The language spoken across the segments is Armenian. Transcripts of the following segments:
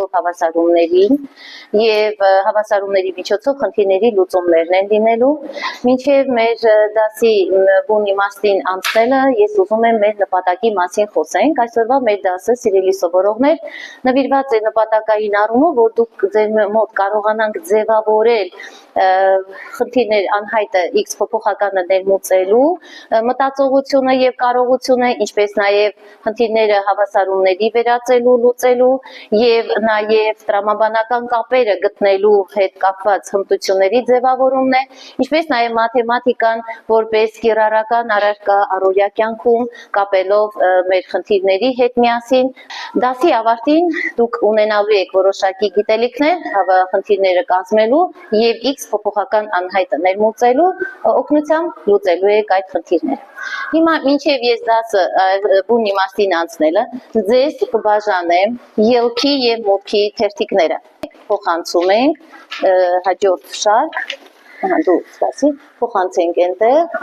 տալու հավասարումներին եւ հավասարումների միջոցով խնդիրների լուծումներն են լինելու։ Մինչեւ մեր դասի բուն իմաստին անցնելը ես ուզում եմ մեր նպատակի մասին խոսենք։ Այսօրվա մեր դասը, սիրելի սովորողներ, նվիրված է նպատակային առումով, որ դուք ձեր մոտ կարողանանք ձևավորել խնդիրներ անհայտը X փոփոխականը ներմուծելու մտածողությունը եւ կարողությունը, ինչպես նաեւ խնդիրները հավասարումների վերածելու, լուծելու եւ նաեւ տրամաբանական կապերը գտնելու հետ կապված հմտությունների ձևավորումն է, ինչպես նաեւ մաթեմատիկան որպես կիրառական առարկա առօրյա կյանքում կապելով մեր խնդիրների հետ միասին։ Դասի ավարտին դուք ունենալու եք որոշակի գիտելիքներ խնդիրները կազմելու եւ X փոփոխական անհայտը ներմուծելու օգնությամբ լուծելու եք այդ խնդիրները։ Հիմա մինչև ես դասը բուն իմաստին անցնելը ձեզ կբաժանեմ ելքի եւ մուտքի թերթիկները։ Փոխանցում ենք հաջորդ շարք, դու սպասի, փոխանցենք այնտեղ,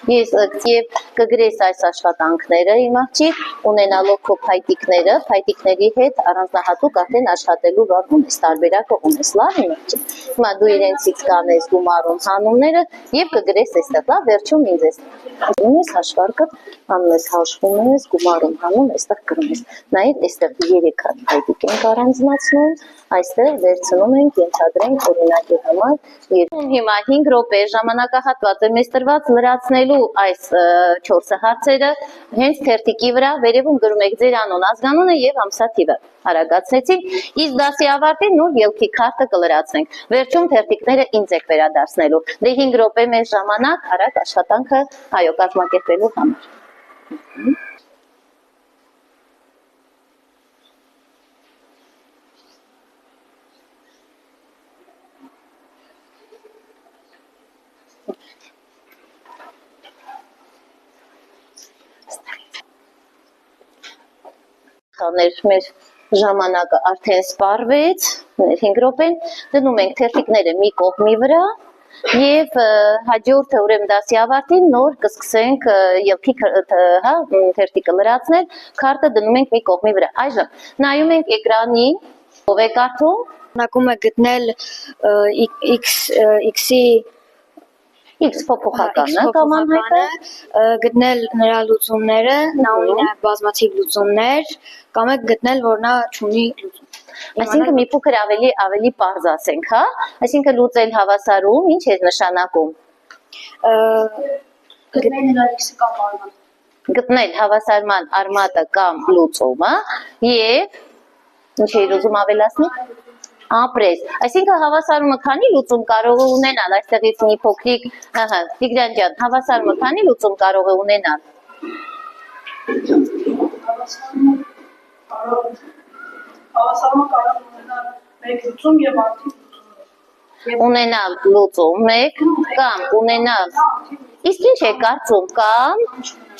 Ես եւ կգրես այս աշխատանքները իմ աղջիկ, ունենալով քո փայտիկները, փայտիկների հետ առանձնահատուկ արդեն աշխատելու բան ունես, տարբերակը ունես, լավ իմ աղջիկ։ Հիմա դու իրենցից կանես գումարում հանումները եւ կգրես այստեղ, լավ, վերջում ինձ ես։ Անում ես հաշվարկը, անում ես հաշվում ես, գումարում հանում, այստեղ գրում ես։ Նայեք, այստեղ 3 հատ փայտիկ ենք առանձնացնում, այստեղ վերցնում ենք, ենթադրենք օրինակի համար։ Հիմա 5 րոպե ժամանակահատված է մեզ տրված լրացնելու այս 4 հարցերը հենց թերթիկի վրա վերևում գրում եք ձեր անուն, ազգանունը եւ ամսաթիվը։ Արագացնեցինք, իսկ դասի ավարտին նոր ելքի քարտը կլրացնենք։ Վերջում թերթիկները ինձ եք վերադարձնելու։ Դե 5 րոպե մեր ժամանակ արագ աշխատանքը այո կազմակերպելու համար։ Մեր ժամանակը արդեն սպառվեց, 5 րոպեն, դնում ենք թերթիկները մի կողմի վրա եւ հաջորդը ուրեմն դասի ավարտին նոր կսկսենք ելքի թերթիկը լրացնել, քարտը դնում ենք մի կողմի վրա։ Այժմ նայում ենք էկրանին, ով է կարդում, Նակում է գտնել X-ի X փոփոխականը կամ անհայտը, գտնել նրա լուծումները, նա ունի նաև բազմաթիվ լուծումներ, կամ է գտնել, որ նա չունի լուծում։ Այսինքն մի փոքր ավելի պարզ ասենք, հա? Այսինքն լուծել հավասարում ինչ է նշանակում։ Գտնել նրա X-ը կամ արմատը։ Գտնել հավասարման արմատը կամ լուծումը եւ ինչ է ուզում ավելացնել։ Ապրես, այսինքն հավասարումը քանի լուծում կարող է ունենալ, այստեղից մի փոքրիկ, Տիգրան ջան, հավասարումը քանի լուծում կարող է ունենալ։ Հավասարումը կարող ունենալ 1 լուծում եւ անթիվ լուծումներ։ Ունենալ լուծում 1 կամ ունենալ, իսկ ինչ է կարծում, կամ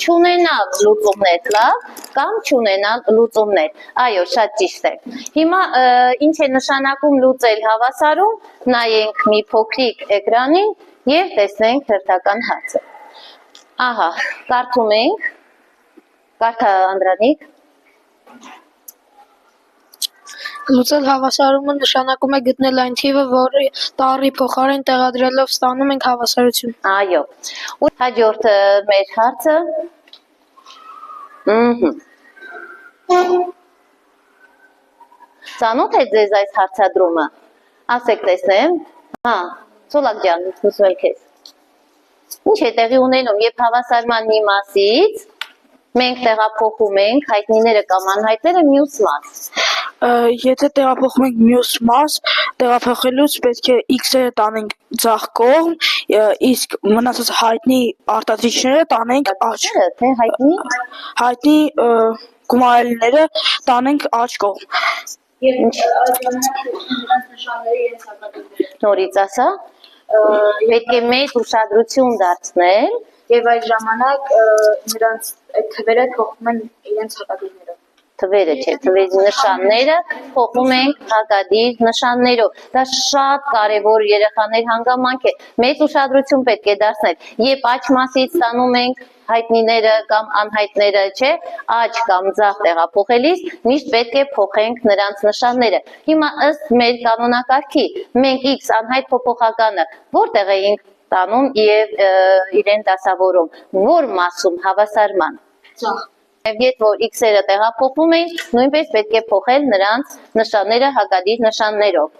չունենալ լուծումներ, լավ, կամ չունենալ լուծումներ։ Այո, շատ ճիշտ է։ Հիմա ինչ է նշանակում լուծել հավասարում, նայենք մի փոքրիկ էկրանին եւ տեսնենք հերթական հարցը։ Ահա, կարդում ենք, կարդա Անդրանիկ։ Լուծել հավասարումը նշանակում է գտնել այն թիվը, որը տառի փոխարեն տեղադրելով ստանում ենք հավասարություն։ Այո։ Ու հաջորդ մեր հարցը։ Ծանոթ է ձեզ այս հարցադրումը։ Ասեք տեսնեմ։ Հա, Սոլակ ջան, ուզում եմ քեզ։ Ինչ է տեղի ունենում, երբ հավասարման մի մասից մենք տեղափոխում ենք հայտնիները կամ անհայտները մյուս մաս։ Եթե տեղափոխում ենք մյուս մաս, տեղափոխելուց պետք է X-ը տանենք ձախ կողմ, իսկ մնացած հայտնի արտադրիչները տանենք աջ։ Թե Հայտնի գումարելիները տանենք աջ կողմ։ Եվ այդ ժամանակ նրանց նշանները իրենց հակադրությունները։ նորից ասա, պետք է մեծ ուշադրություն դարձնել Եվ այդ ժամանակ նրանց այդ թվերը փոխվում են իրենց հակադրություններով։ թվերը չէ, թվերի նշանները փոխում ենք հակադիր նշաններով։ Դա շատ կարևոր երեխաներ հանգամանք է։ Մեծ ուշադրություն պետք է դարձնել։ Երբ աջ մասից ստանում ենք հայտնիները կամ անհայտները, չէ, աջ կամ ձախ տեղափոխելիս միշտ պետք է փոխենք նրանց նշանները։ Հիմա ըստ մեր կանոնակարգի մենք x անհայտ փոփոխականը որտեղ էինք տանում եւ իրեն դասավորում, որ մասում հավասարման։ Երբ որ x-երը տեղափոխվում էին, նույնպես պետք է փոխել նրանց նշանները հակադիր նշաններով։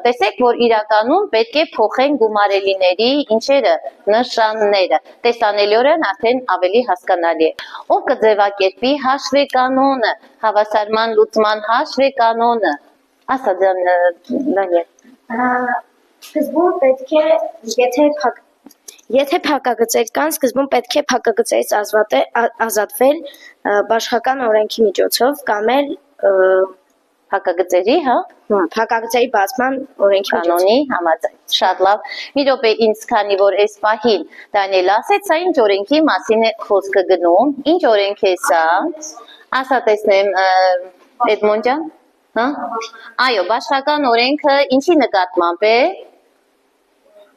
Տեսեք, որ իրականում պետք է փոխեն գումարելիների ինչերը, նշանները։ Տեսանելիորեն արդեն ավելի հասկանալի է։ Ով կձևակերպի հաշվեկանոնը, հավասարման լուծման հաշվեկանոնը։ Ասա Դանիել։ Սկզբում պետք է, եթե փակագծեր կան, սկզբում պետք է փակագծերից ազատվել բաշխական օրենքի միջոցով կամ էլ Հակագծերի, հա, փակագծերի բացման օրենքի կանոնի համաձայն։ Շատ լավ։ Մի րոպե ինձ քանի որ այս պահին Դանիել ասեց, սա ինչ օրենքի մասին է խոսքը գնում։ Ինչ օրենք է սա։ Ասա տեսնեմ Էդմոն ջան, հա։ Այո, բաշխական օրենքը ինչի նկատմամբ է։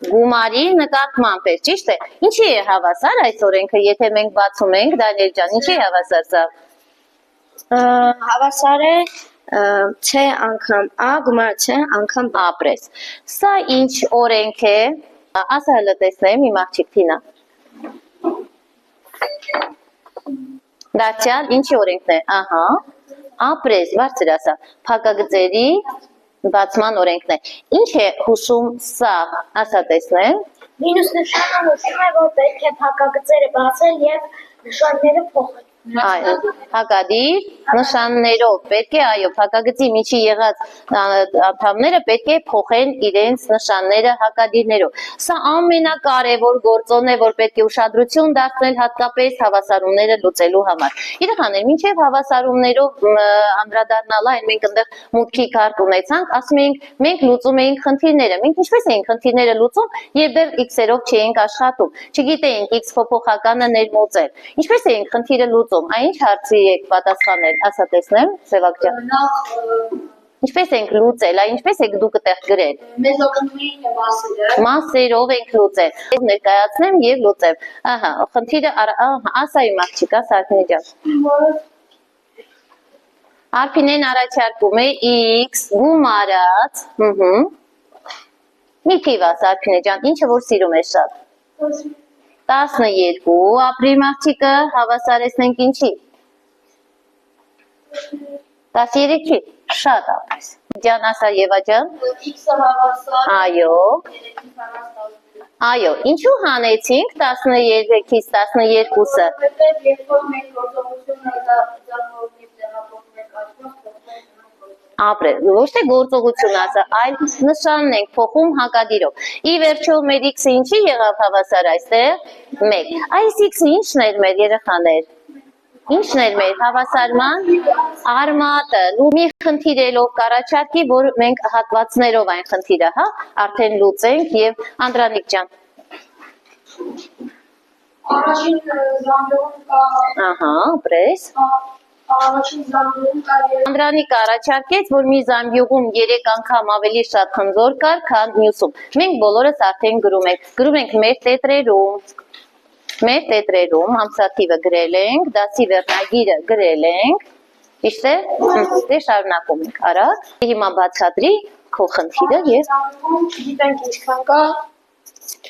Գումարի նկատմամբ է, ճիշտ է։ Ինչի է հավասար այս օրենքը, եթե մենք բացում ենք, Դանիել ջան, ինչի է հավասար սա։ Հավասար է C անգամ A գումարը C անգամ B ապրես։ Սա ինչ օրենք է։ Ասա հələ տեսնեմ իմ աղջիկ Թինա։ Դարձյալ ինչի օրենքն է։ Ահա։ Ապրես, բարձր ասա։ Փակագծերի բացման օրենքն է։ Ինչ է հուշում սա, ասա տեսնեմ։ Մինուս նշանը հուշում է, որ պետք է փակագծերը բացել եւ նշանները փոխել։ Այո, հակադիր նշաններով պետք է, այո, փակագծի միջի եղած անդամները պետք է փոխեն իրենց նշանները հակադիրներով։ Սա ամենակարևոր գործոն է, որ պետք է ուշադրություն դարձնել հատկապես հավասարումները լուծելու համար։ Երեխաներ, մինչև հավասարումներով անդրադառնալ այն մենք այնտեղ մուտքի քարտ ունեցանք, ասում էինք, մենք լուծում էինք խնդիրները։ Մենք ինչպես էինք խնդիրները լուծում, եւ դեռ x-երով չէինք աշխատում։ Չգիտեինք x փոփոխականը ներմուծել։ Ինչպես էինք խնդիրը լուծում։ Այն ինչ հարցի եք պատասխանել, ասա տեսնեմ, Սևակ ջան։ Ինչպես ենք լուծել, այ ինչպես եք դուք այդտեղ գրել։ Մեզ օգնում էին մասերը։ Մասերով ենք լուծել։ Ներկայացնեմ եւ լուծեմ։ Ահա, խնդիրը ասա իմ աղջիկա Սարգսին ջան։ Արփինեն առաջարկում է x գումարած, մի թիվ ասա Արփինե ջան, ինչը որ սիրում է շատ։ 12 ապրիլ աղջիկը հավասարեցնենք ինչի։ 13-ի, շատ ապրես։ Ջան ասա Եվա ջան։ X-ը հավասար։ Այո։ Այո, ինչու հանեցինք 13-ից 12-ը։ Որովհետև երբ որ մենք գործողությունը ձախողնի տեղափոխենք աշխարհ, Ապրել, ոչ թե գործողություն ասա, այլ նշանն ենք փոխում հակադիրով։ Ի վերջո մեր x-ը ինչի եղավ հավասար այստեղ։ 1։ Այս x-ը ինչն էր մեր երեխաներ։ Ինչն էր մեր հավասարման արմատը։ Մի խնդիրելով կառաջարկի, որ մենք հատվածներով այն խնդիրը, հա, արդեն լուծենք եւ Անդրանիկ ջան։ առաջին զանգում կա։ Ահա, ապրես։ Առաջին զանգում կա Անդրանիկ առաջարկեց, որ մի զամբյուղում 3 անգամ ավելի շատ խնձոր կար, քան մյուսում։ Մենք բոլորս արդեն գրում ենք մեր տետրերում, ամսաթիվը գրել ենք, դասի վերնագիրը գրել ենք, ճիշտ է, դե շարունակում ենք, արագ, հիմա բացատրի քո խնդիրը եւ Չգիտենք ինչքան կա։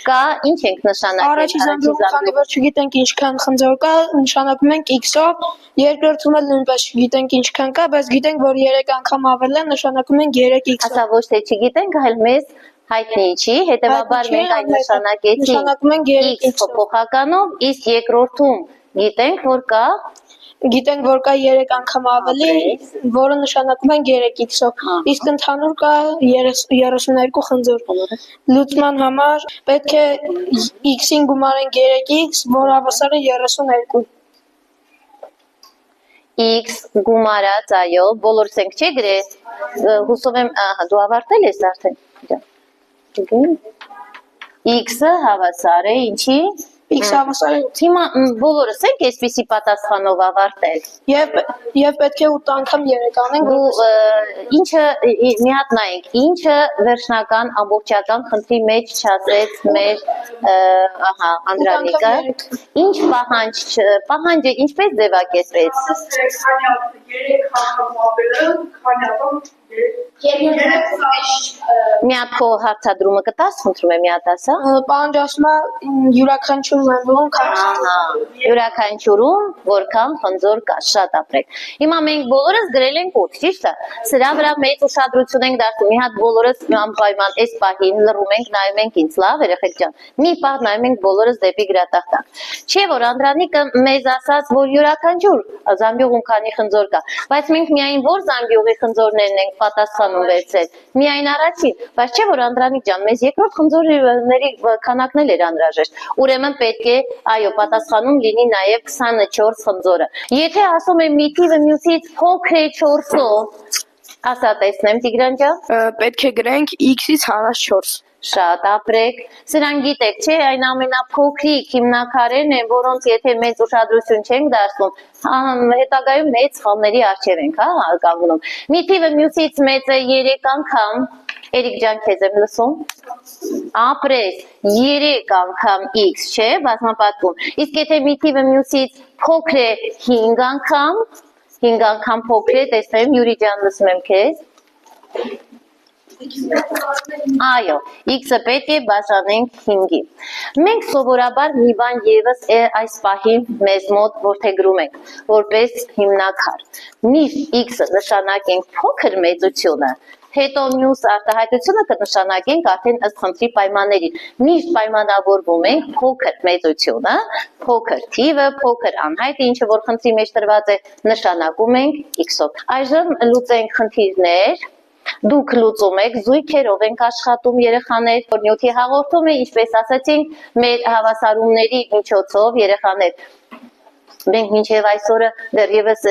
կա, ինչ ենք նշանակել Առաջի զանգում, քանի որ չգիտենք ինչքան խնձոր կա, նշանակում ենք x-ով, երկրորդում էլ նույնպես չգիտենք ինչքան կա, բայց գիտենք, որ 3 անգամ ավել է, նշանակում ենք 3x-ով։ Ասա ոչ թե չգիտենք, այլ մեզ հայտնի չի, հետևաբար մենք այն նշանակեցինք x փոփոխականով, իսկ երկրորդում գիտենք, որ կա 3 անգամ ավելի, որը նշանակում են 3x-ով, իսկ ընդհանուր կա 32 խնձոր։ Լուծման համար պետք է x-ին գումարենք 3x, որ հավասար է 32։ x գումարած, այո, բոլորս ենք չէ գրել, հուսով եմ, դու ավարտել ես արդեն, x-ը հավասար է ինչի, x հավասար է 8։ Հիմա բոլորս ենք այսպիսի պատասխանով ավարտել։ Եվ պետք է 8 անգամ 3 անենք, Դու ինչը մի հատ նայենք, ինչը վերջնական ամբողջական խնդրի մեջ չասեց մեր Անդրանիկը, ինչ պահանջը ինչպես ձևակերպեց։ Մի հատ քո հարցադրումը կտաս, խնդրում եմ մի հատ ասա։ պահանջ ասում է յուրաքանչյուր զանգում Յուրաքանչյուրում որքան խնձոր կա, շատ ապրեք։ Հիմա մենք բոլորս գրել ենք 8, ճիշտ է։ Սրա վրա մեծ ուշադրություն ենք դարձնում։ Մի հատ բոլորս անպայման այս պահին լռում ենք, նայում ենք ինձ, լավ, երեխեք ջան։ Մի պահ նայում ենք բոլորս դեպի գրատախտակ։ Չէ՞ որ Անդրանիկը մեզ ասաց, որ յուրաքանչյուր զամբյուղում քանի խնձոր կա, բայց մենք միայն որ զամբյուղի խնձորներն ենք պատասխանում վերցել։ Միայն առաջին, բայց չէ՞ որ Անդրանիկ ջան, մեզ երկրորդ խնձորների քանակն էլ էր անհրաժեշտ։ Ուրեմն պետք է, այո, պատասխանում լինի նաև 24 խնձորը։ Եթե ասում եմ մի թիվը մյուսից փոքր է 4-ով, ասա տեսնեմ Տիգրան ջան։ Պետք է գրենք x-ից հարաճ 4։ Շատ ապրեք։ Սրանք գիտեք, չէ, այն ամենափոքրիկ հիմնակարերն են, որոնց եթե մեծ ուշադրություն չենք դարձնում, հետագայում մեծ խաղների առջև ենք, կանգնում։ Մի թիվը մյուսից մեծ է 3 անգամ, Էրիկ ջան, քեզ եմ լսում։ Ապրես 3 անգամ x, չէ, բազմապատկում։ Իսկ եթե մի թիվը մյուսից փոքր է 5 անգամ փոքր է, տեսնեմ, Յուրի ջան, լսում եմ քեզ։ Այո, x-ը պետք է բաժանենք 5-ի։ Մենք սովորաբար մի բան եւս այս պահին մեզ մոտ որդեգրում ենք, որպես հիմնակար։ Միշտ x-ը նշանակենք փոքր մեծությունը, հետո մյուս արտահայտությունը կնշանակենք արդեն ըստ խնդրի պայմաններին։ Միշտ պայմանավորվում ենք փոքր մեծությունը, փոքր թիվը, փոքր անհայտը, ինչը որ խնդրի մեջ տրված է, նշանակում ենք x-ով։ Այժմ լուծենք խնդիրներ։ Դուք լուծում եք, զույգերով ենք աշխատում երեխաներ, որ նյութի հաղորդում է, ինչպես ասացինք, մեր հավասարումների միջոցով երեխաներ։ Մենք մինչև այսօրը դեռևս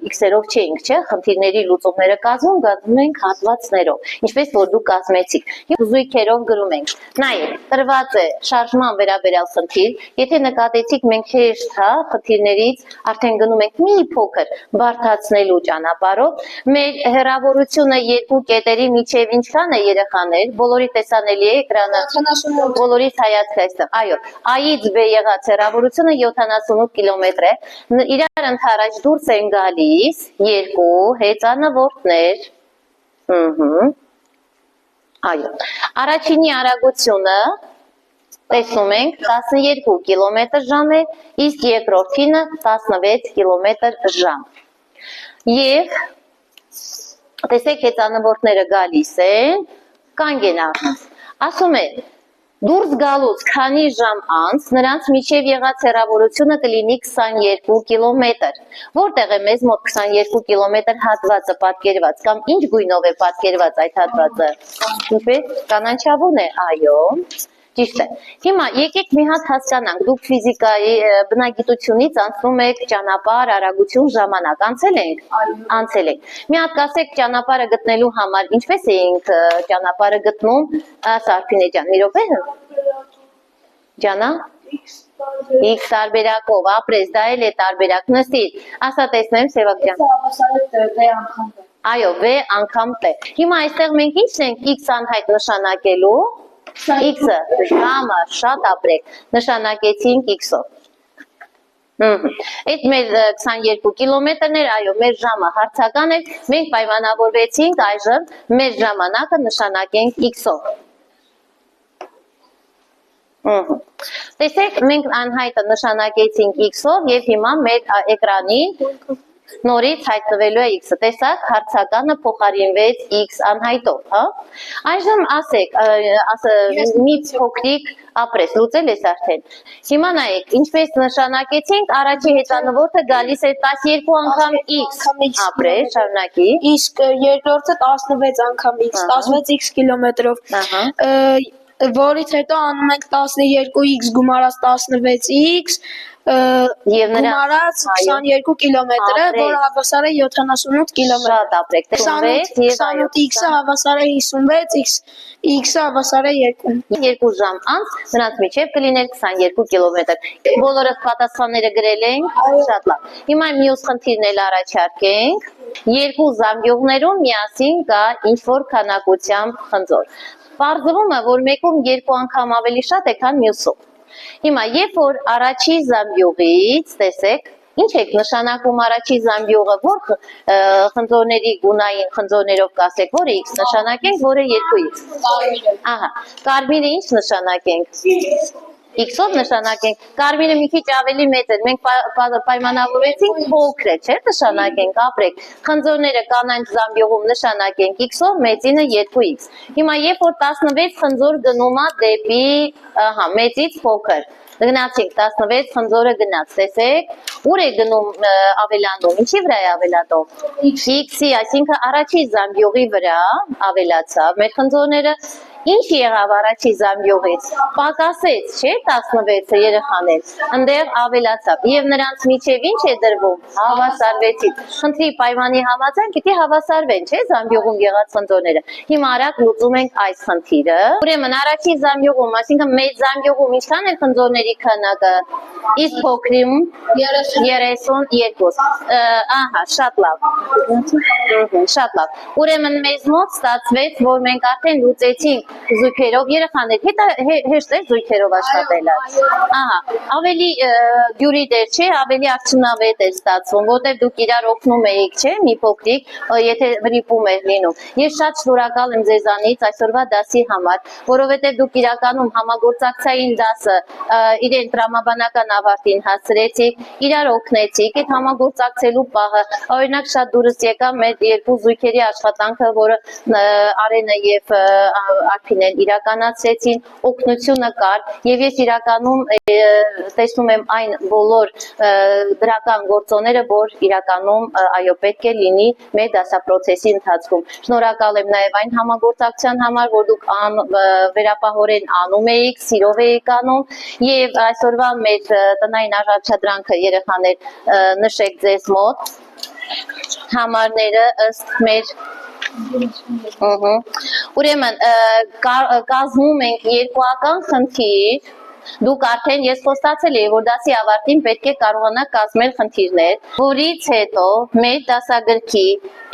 x-երով չէինք, չէ՞, խնդիրների լուծումները կազմում ենք հատվածներով, ինչպես որ դուք կազմեցիք։ Եվ զույգերով գրում ենք։ Նայեք, տրված է շարժման վերաբերյալ խնդիր, եթե նկատեցիք մենք հեշտ, խնդիրներից արդեն գնում ենք մի փոքր բարդացնելու ճանապարհով, մեր հեռավորությունը երկու կետերի միջև ինչքան է երեխաներ, բոլորի տեսանելի է էկրանը, բոլորից հայացք այստեղ։ Այո, A-ից B եղած հեռավորությունը 78 կիլոմետր է։ Իրար ընդառաջ դուրս են գալիս երկու հեծանվորդներ։ Այո, առաջինի արագությունը տեսնում ենք 12 կիլոմետր/ժամ է, իսկ երկրորդինը 16 կիլոմետր/ժամ։ Եվ տեսեք հեծանվորդները գալիս են, կանգ են առնում։ Ասում է դուրս գալուց քանի ժամ անց նրանց միջև եղած հեռավորությունը կլինի 22 կիլոմետր։ Որտեղ է մեզ մոտ 22 կիլոմետր հատվածը պատկերված կամ ինչ գույնով է պատկերված այդ հատվածը։ Ինչպես կանաչավուն է, այո։ Ճիշտ է։ Հիմա եկեք մի հատ հասկանանք, դուք ֆիզիկայի բնագիտությունից անցնում եք ճանապարհ, արագություն, ժամանակ, անցել ենք։ Մի հատ կասեք ճանապարհը գտնելու համար ինչպես էինք ճանապարհը գտնում, Սարփինե ջան, մի րոպե։ Ջանա։ X տարբերակով, ապրես, դա էլ է տարբերակ, նստիր։ Ասա տեսնեմ, Սևակ ջան։ Այո, V անգամ T։ Հիմա այստեղ մենք ի՞նչն ենք X անհայտ նշանակելու։ X-ը, ժամը, շատ ապրեք, նշանակեցինք X-ով։ Այդ մեր 22 կիլոմետրն էր, այո, մեր ժամը հարցական էր, մենք պայմանավորվեցինք այժմ մեր ժամանակը նշանակենք X-ով։ Տեսեք, մենք անհայտը նշանակեցինք X-ով և հիմա մեր էկրանին նորից հայտնվելու է X-ը, տեսակ, հարցականը փոխարինվեց X անհայտով, Այժմ ասեք, մի փոքրիկ ապրես, լուծել ես արդեն։ Հիմա նայեք, ինչպես նշանակեցինք, առաջի հեծանվորդը գալիս է 12 անգամ X, ապրես, շարունակի։ Իսկ երկրորդը 16 անգամ X, 16X կիլոմետրով, որից հետո անում ենք 12X գումարած 16X, Եվ նրա գումարած 22 կիլոմետրը, Ապրեք։ որը հավասար է 78 կիլոմետր։ շատ ապրեք 28 28x-ը հավասար է 56, x-ը հավասար է 2։ 2 ժամ անց նրանց միջև կլիներ 22 կիլոմետր։ Բոլորը պատասխանները գրել ենք, շատ լավ։ Հիմա մյուս խնդիրն էլ առաջարկենք։ Երկու զամբյուղներում միասին կա ինչ-որ քանակությամբ խնձոր։ Պարզվում է, որ մեկում 2 անգամ ավելի շատ է, քան մյուսում։ Հիմա երբ որ առաջի զամբյուղից, տեսեք, ինչ եք նշանակում առաջի զամբյուղը, որ խնձորների գունային խնձորներով կասեք, որը x նշանակենք, որը 2x։ Ահա, կարմիրը ինչ նշանակենք։ X-ով նշանակենք, կարմիրը մի քիչ ավելի մեծ է, մենք պայմանավորեցինք փոքր է, չէ՞, նշանակենք, ապրեք։ Խնձորները կանանչ զամբյուղում նշանակենք X-ով, մեծինը 2x։ Հիմա երբ որ 16 խնձոր գնում է դեպի, ահա, մեծից փոքր։ Գնացինք 16 խնձորը գնաց, տեսեք, ուր է գնում ավելանում, ինչի վրա է ավելատով։ X-ի, այսինքն առաջի զամբյուղի վրա ավելացավ մեր խնձորները։ Ինչ եղավ առաջի զամբյուղից, պակասեց, չէ, 16-ը երեխաներ, ընդեղ ավելացավ, և նրանց միջև ինչ է դրվում, հավասարվեցից, խնդրի պայմանի համաձայն պիտի հավասարվեն, չէ, զամբյուղում եղած խնձորները, հիմա արագ լուծում ենք այս խնդիրը, ուրեմն առաջի զամբյուղում, այսինքն մեծ զամբյուղում ինչքան է խնձորների քանակը, իսկ փոքրում 32, ահա, շատ լավ, ուրեմն մեզ մոտ ստացվեց, որ մենք արդեն լուծեցինք զույգերով, երեխաներ, հեշտ է զույգերով աշխատելը։ Ահա, ավելի դյուրի դեր չէ, ավելի արդյունավետ է ստացվում, որտեղ դուք իրար օգնում էիք, չէ, մի փոքրիկ, եթե վրիպում էր լինում։ Ես շատ շնորհակալ եմ ձեզանից այսօրվա դասի համար, որովհետև դուք իրականում համագործակցային դասը իրեն տրամաբանական ավարտին հասցրեցիք, իրար օգնեցիք, այդ համագործակցելու պահը, օրինակ շատ դուրս եկավ մեր երկու զույգերի աշխատանքը, որը Արենը եւ Արփինեն իրականացրեցին, օգնությունը կար, եւ ես իրականում տեսնում եմ այն բոլոր դրական գործոնները, որ իրականում այո պետք է լինի մեր դասապրոցեսի ընթացքում։ Շնորհակալ եմ նաեւ այն համագործակցության համար, որ դուք վերապահորեն անում էիք, սիրով էիք անում, եւ այսօրվա մեր տնային առաջադրանքը երեխաներ նշեք ձեզ մոտ համարները ըստ մեր Ուրեմն կազմում ենք երկուական խնդիր, դուք արդեն ես խոստացել էի, որ դասի ավարտին պետք է կարողանաք կազմել խնդիրներ, որից հետո մեր դասագրքի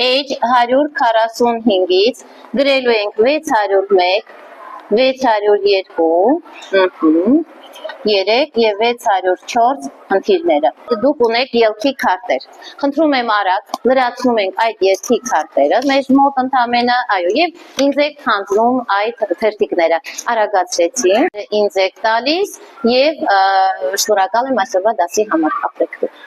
H 145-ից գրելու ենք 601, 602, 3 եւ 604 խնդիրները։ Դուք ունեք ելքի քարտեր։ Խնդրում եմ արագ լրացնում ենք այդ ելքի քարտերը, մեզ մոտ ընդամենը, այո, եւ ինձ եք հանձնում այդ թերթիկները։ Արագացրեցինք, ինձ եք տալիս եւ շնորհակալ եմ այսօրվա դասի համար, ապրեք դուք։